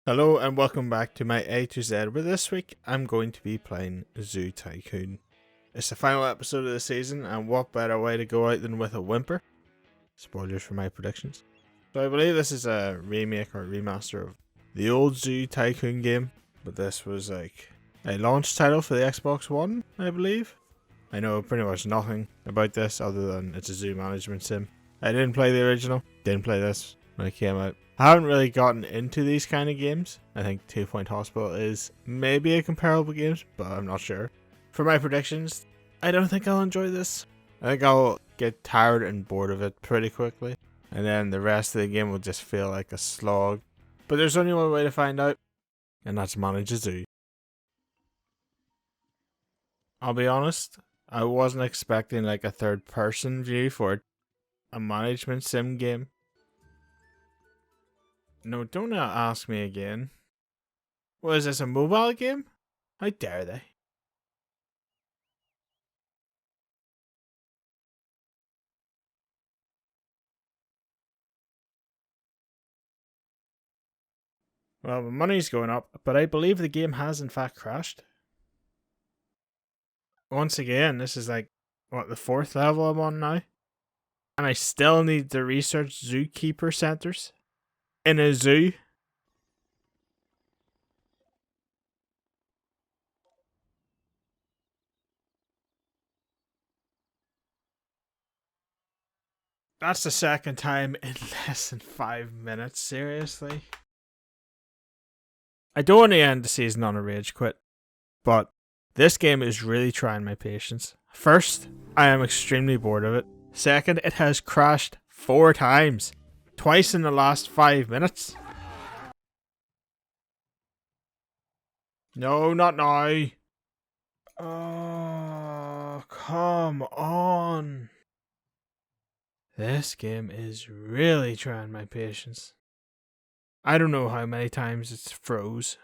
Hello and welcome back to my A to Z, where this week I'm going to be playing Zoo Tycoon. It's the final episode of the season, and what better way to go out than with a whimper? Spoilers for my predictions. So I believe this is a remake or remaster of the old Zoo Tycoon game, but this was like a launch title for the Xbox One, I believe. I know pretty much nothing about this other than it's a zoo management sim. I didn't play the original, didn't play this when it came out. I haven't really gotten into these kind of games. I think 2 Point Hospital is maybe a comparable game, but I'm not sure. For my predictions, I don't think I'll enjoy this. I think I'll get tired and bored of it pretty quickly, and then the rest of the game will just feel like a slog. But there's only one way to find out, and that's manage a zoo. I'll be honest, I wasn't expecting like a third person view for a management sim game. No, don't ask me again. What is this, a mobile game? How dare they? Well, the money's going up, but I believe the game has in fact crashed. Once again, this is like, what, the 4th level I'm on now? And I still need to research zookeeper centers in a zoo. That's the second time in less than 5 minutes, seriously. I don't want to end the season on a rage quit, but this game is really trying my patience. First, I am extremely bored of it. Second, it has crashed 4 times. Twice in the last 5 minutes. No, not now. Oh, come on. This game is really trying my patience. I don't know how many times it's froze,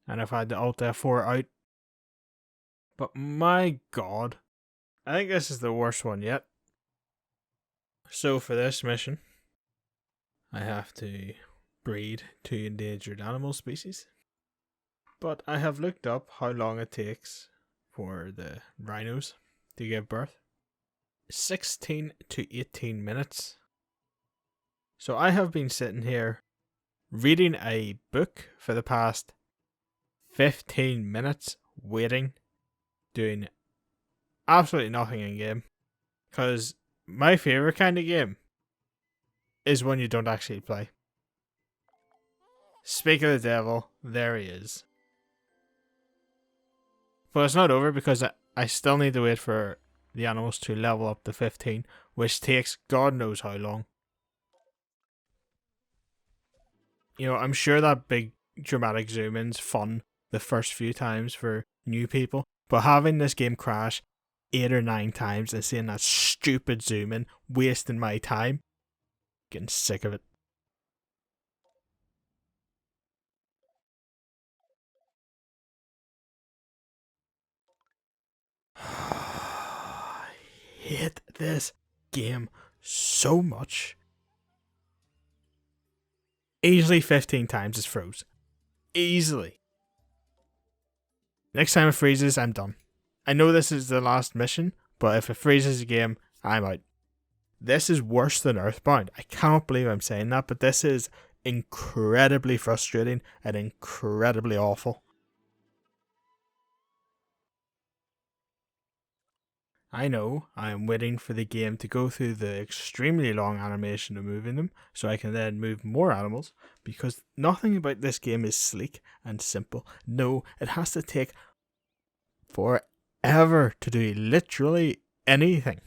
and I've had the Alt F4 out. But my god, I think this is the worst one yet. So for this mission, I have to breed 2 endangered animal species. But I have looked up how long it takes for the rhinos to give birth. 16 to 18 minutes. So I have been sitting here reading a book for the past 15 minutes, waiting, doing absolutely nothing in game. Because my favourite kind of game is when you don't actually play. Speak of the devil, there he is. But it's not over because I still need to wait for the animals to level up to 15, which takes God knows how long. You know, I'm sure that big dramatic zoom in's fun the first few times for new people, but having this game crash 8 or 9 times and seeing that stupid zoom in wasting my time, getting sick of it. I hate this game so much. Easily 15 times it's froze. Easily. Next time it freezes, I'm done. I know this is the last mission, but if it freezes the game, I'm out. This is worse than Earthbound. I cannot believe I'm saying that, but this is incredibly frustrating and incredibly awful. I know I am waiting for the game to go through the extremely long animation of moving them so I can then move more animals, because nothing about this game is sleek and simple. No, it has to take forever to do literally anything.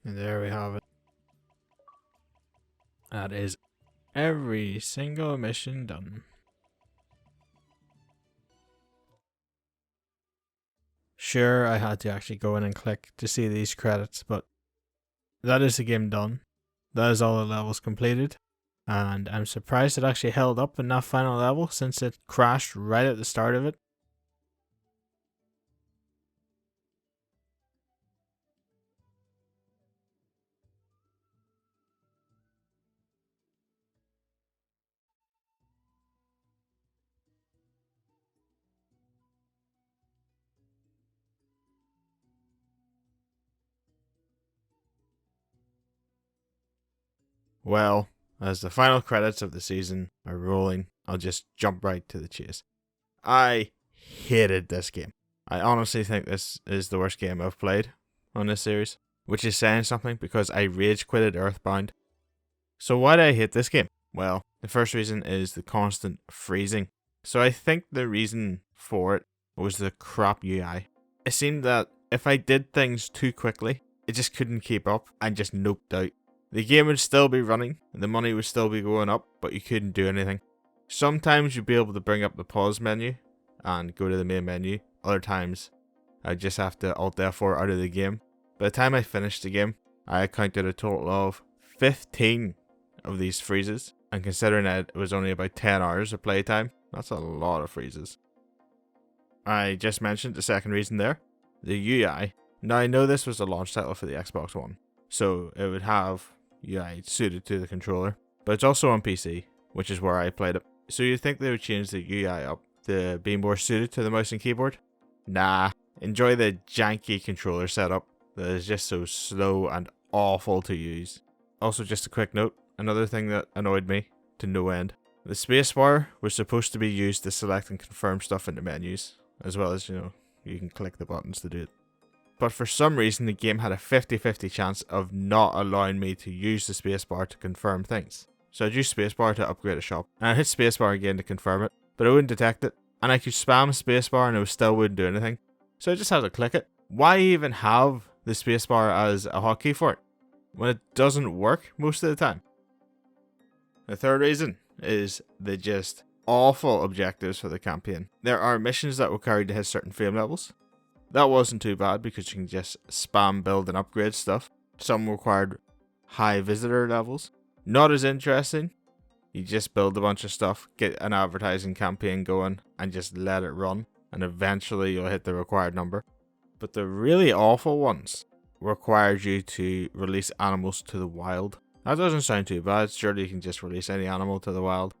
And there we have it. That is every single mission done. Sure, I had to actually go in and click to see these credits, but that is the game done. That is all the levels completed, and I'm surprised it actually held up in that final level since it crashed right at the start of it. Well, as the final credits of the season are rolling, I'll just jump right to the chase. I hated this game. I honestly think this is the worst game I've played on this series, which is saying something because I rage quitted Earthbound. So why do I hate this game? Well, the first reason is the constant freezing. So I think the reason for it was the crap UI. It seemed that if I did things too quickly, it just couldn't keep up and just noped out. The game would still be running, the money would still be going up, but you couldn't do anything. Sometimes you'd be able to bring up the pause menu and go to the main menu. Other times, I'd just have to Alt F4 out of the game. By the time I finished the game, I counted a total of 15 of these freezes, and considering that it was only about 10 hours of playtime, that's a lot of freezes. I just mentioned the second reason there, the UI. Now I know this was a launch title for the Xbox One, so it would have UI suited to the controller, but it's also on PC, which is where I played it. So you'd think they would change the UI up to be more suited to the mouse and keyboard? Nah, enjoy the janky controller setup that is just so slow and awful to use. Also, just a quick note, another thing that annoyed me to no end. The spacebar was supposed to be used to select and confirm stuff in the menus, as well as, you can click the buttons to do it. But for some reason the game had a 50-50 chance of not allowing me to use the spacebar to confirm things. So I'd use spacebar to upgrade a shop, and I'd hit spacebar again to confirm it, but it wouldn't detect it, and I could spam spacebar and it still wouldn't do anything. So I just had to click it. Why even have the spacebar as a hotkey for it, when it doesn't work most of the time? The third reason is the just awful objectives for the campaign. There are missions that require you to hit certain frame levels. That wasn't too bad because you can just spam build and upgrade stuff. Some required high visitor levels. Not as interesting. You just build a bunch of stuff, get an advertising campaign going, and just let it run. And eventually you'll hit the required number. But the really awful ones required you to release animals to the wild. That doesn't sound too bad. Surely you can just release any animal to the wild.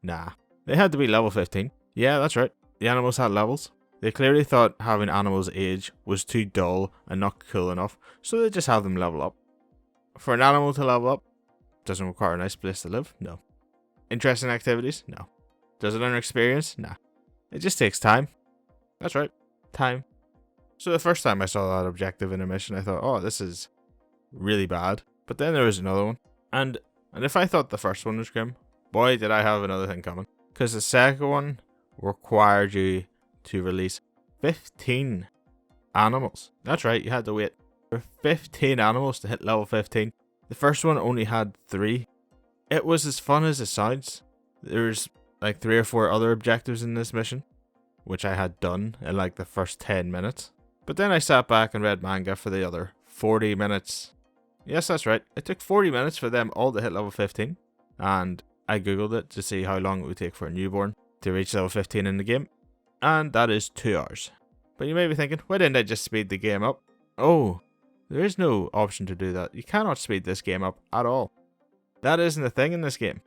Nah. They had to be level 15. Yeah, that's right. The animals had levels. They clearly thought having animals age was too dull and not cool enough, so they just have them level up. For an animal to level up, doesn't require a nice place to live? No. Interesting activities? No. Does it earn experience? Nah. It just takes time. That's right. Time. So the first time I saw that objective in a mission, I thought, oh, this is really bad. But then there was another one. And if I thought the first one was grim, boy, did I have another thing coming. Because the second one required you to release 15 animals. That's right, you had to wait for 15 animals to hit level 15. The first one only had 3. It was as fun as it sounds. There's like 3 or 4 other objectives in this mission, which I had done in like the first 10 minutes. But then I sat back and read manga for the other 40 minutes. Yes, that's right. It took 40 minutes for them all to hit level 15. And I googled it to see how long it would take for a newborn to reach level 15 in the game. And that is 2 hours. But you may be thinking, why didn't I just speed the game up? Oh, there is no option to do that. You cannot speed this game up at all. That isn't a thing in this game.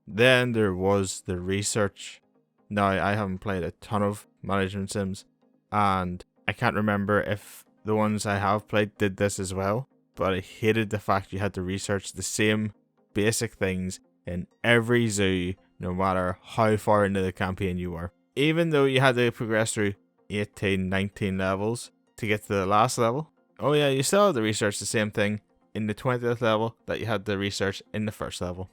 Then there was the research. Now, I haven't played a ton of management sims, and I can't remember if the ones I have played did this as well, but I hated the fact you had to research the same basic things in every zoo, no matter how far into the campaign you were. Even though you had to progress through 18, 19 levels to get to the last level. Oh yeah, you still had to research the same thing in the 20th level that you had to research in the first level.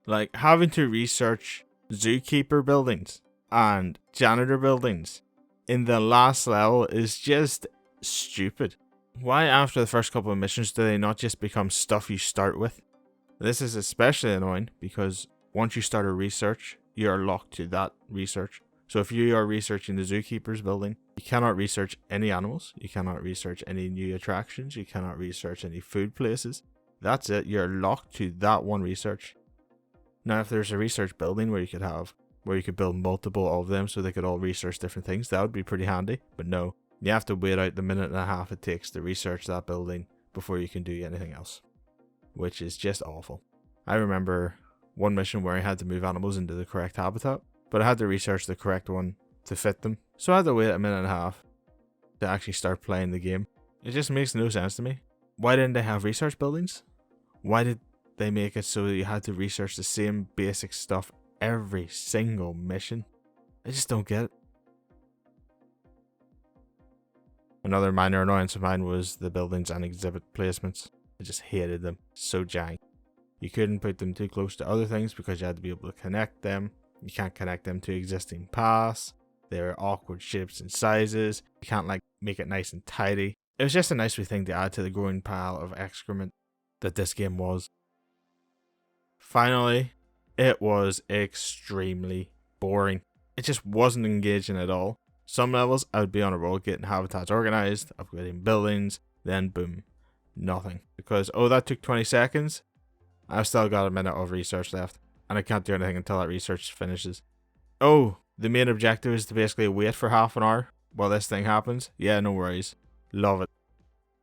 Like having to research zookeeper buildings and janitor buildings in the last level is just stupid. Why after the first couple of missions do they not just become stuff you start with? This is especially annoying because once you start a research, you are locked to that research. So if you are researching the zookeeper's building, you cannot research any animals, you cannot research any new attractions, you cannot research any food places. That's it, you're locked to that one research. Now if there's a research building where you could build multiple of them so they could all research different things, that would be pretty handy. But no, you have to wait out the minute and a half it takes to research that building before you can do anything else. Which is just awful. I remember one mission where I had to move animals into the correct habitat, but I had to research the correct one to fit them. So I had to wait a minute and a half to actually start playing the game. It just makes no sense to me. Why didn't they have research buildings? Why did they make it so you had to research the same basic stuff every single mission? I just don't get it. Another minor annoyance of mine was the buildings and exhibit placements. I just hated them. So jank. You couldn't put them too close to other things because you had to be able to connect them. You can't connect them to existing paths. They're awkward shapes and sizes. You can't like make it nice and tidy. It was just a nice wee thing to add to the growing pile of excrement that this game was. Finally, it was extremely boring. It just wasn't engaging at all. Some levels I would be on a roll getting habitats organized, upgrading buildings, then boom, nothing. Because, oh, that took 20 seconds. I've still got a minute of research left, and I can't do anything until that research finishes. Oh, the main objective is to basically wait for half an hour while this thing happens. Yeah, no worries. Love it.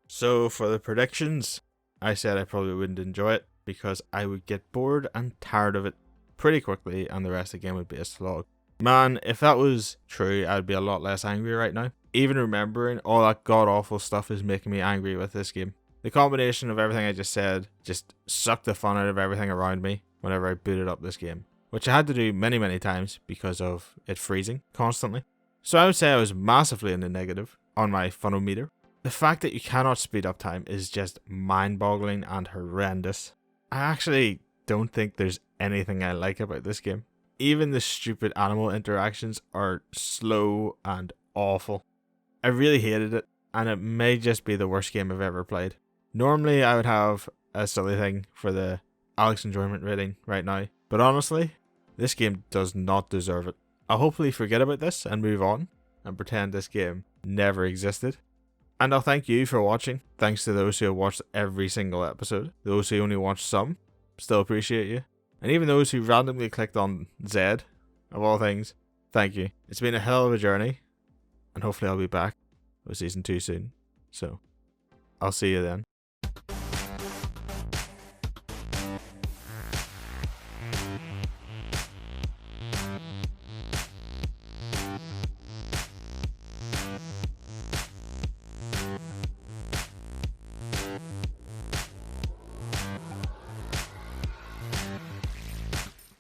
So for the predictions, I said I probably wouldn't enjoy it because I would get bored and tired of it pretty quickly and the rest of the game would be a slog. Man, if that was true, I'd be a lot less angry right now. Even remembering all that god-awful stuff is making me angry with this game. The combination of everything I just said just sucked the fun out of everything around me whenever I booted up this game, which I had to do many times because of it freezing constantly. So I would say I was massively in the negative on my funometer. The fact that you cannot speed up time is just mind-boggling and horrendous. I actually don't think there's anything I like about this game. Even the stupid animal interactions are slow and awful. I really hated it, and it may just be the worst game I've ever played. Normally I would have a silly thing for the Alex enjoyment rating right now, but honestly, this game does not deserve it. I'll hopefully forget about this and move on and pretend this game never existed. And I'll thank you for watching. Thanks to those who have watched every single episode. Those who only watched some, still appreciate you. And even those who randomly clicked on Z, of all things, thank you. It's been a hell of a journey, and hopefully I'll be back with season 2 soon. So, I'll see you then.